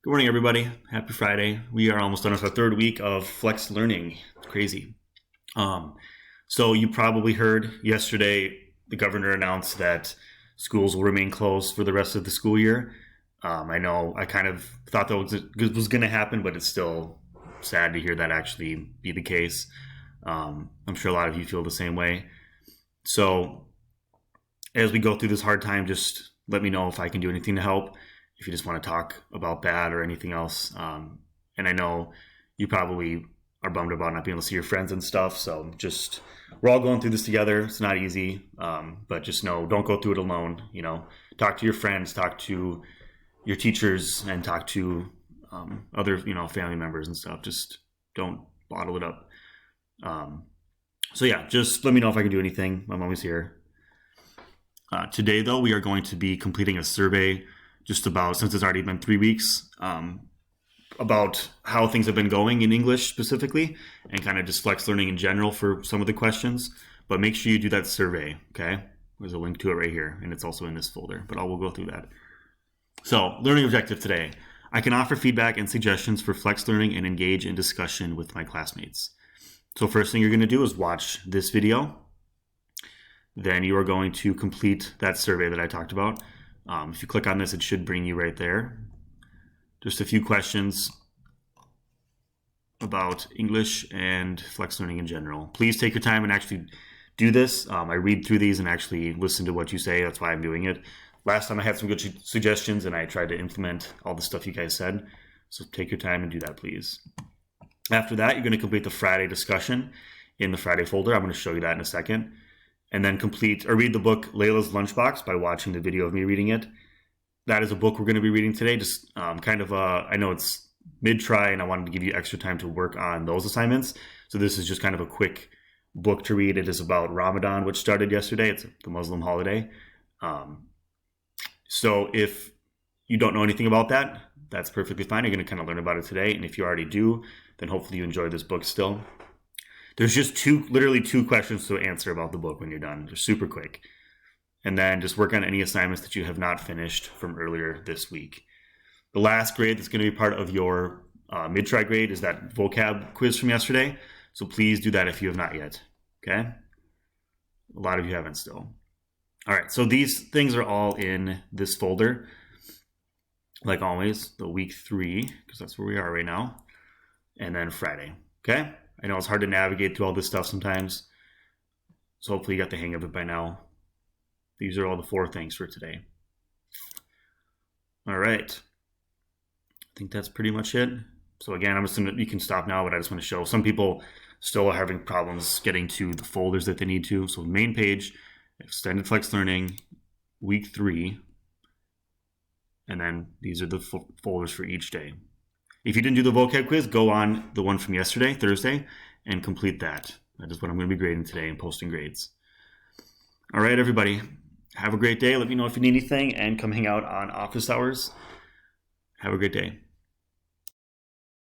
Good morning, everybody. Happy Friday. We are almost done with our third week of flex learning. It's crazy. So you probably heard yesterday the governor announced that schools will remain closed for the rest of the school year. I know I kind of thought that was going to happen, but it's still sad to hear that actually be the case. I'm sure a lot of you feel the same way. So as we go through this hard time, just let me know if I can do anything to help. If you just want to talk about that or anything else. And I know you probably are bummed about not being able to see your friends and stuff. So just, we're all going through this together. It's not easy, but just know, don't go through it alone. You know, talk to your friends, talk to your teachers, and talk to other, family members and stuff. Just don't bottle it up. So yeah, just let me know if I can do anything. I'm always here. Today, though, we are going to be completing a survey just about, since it's already been 3 weeks, about how things have been going in English specifically, and kind of just flex learning in general for some of the questions. But make sure you do that survey, okay? There's a link to it right here, and it's also in this folder, but I will go through that. So, learning objective today. I can offer feedback and suggestions for flex learning and engage in discussion with my classmates. So first thing you're going to do is watch this video. Then you are going to complete that survey that I talked about. If you click on this, it should bring you right there. Just a few questions about English and flex learning in general. Please take your time and actually do this. I read through these and actually listen to what you say. That's why I'm doing it. Last time I had some good suggestions and I tried to implement all the stuff you guys said. So take your time and do that, please. After that, you're going to complete the Friday discussion in the Friday folder. I'm going to show you that in a second. And then read the book Layla's Lunchbox by watching the video of me reading it. That is a book we're going to be reading today. Just I know it's mid-try and I wanted to give you extra time to work on those assignments. So this is just kind of a quick book to read. It is about Ramadan, which started yesterday. It's the Muslim holiday. So if you don't know anything about that, that's perfectly fine. You're going to kind of learn about it today. And if you already do, then hopefully you enjoy this book still. There's just literally two questions to answer about the book when you're done. They're super quick. And then just work on any assignments that you have not finished from earlier this week. The last grade that's going to be part of your mid-try grade is that vocab quiz from yesterday. So please do that if you have not yet. Okay? A lot of you haven't still. All right, so these things are all in this folder. Like always, the week 3, because that's where we are right now. And then Friday. Okay? I know it's hard to navigate through all this stuff sometimes. So hopefully you got the hang of it by now. These are all the 4 things for today. All right. I think that's pretty much it. So again, you can stop now, but I just want to show some people still are having problems getting to the folders that they need to. So main page, extended flex learning, week 3. And then these are the folders for each day. If you didn't do the vocab quiz, go on the one from yesterday, Thursday, and complete that. That is what I'm going to be grading today and posting grades. All right, everybody. Have a great day. Let me know if you need anything and come hang out on office hours. Have a great day.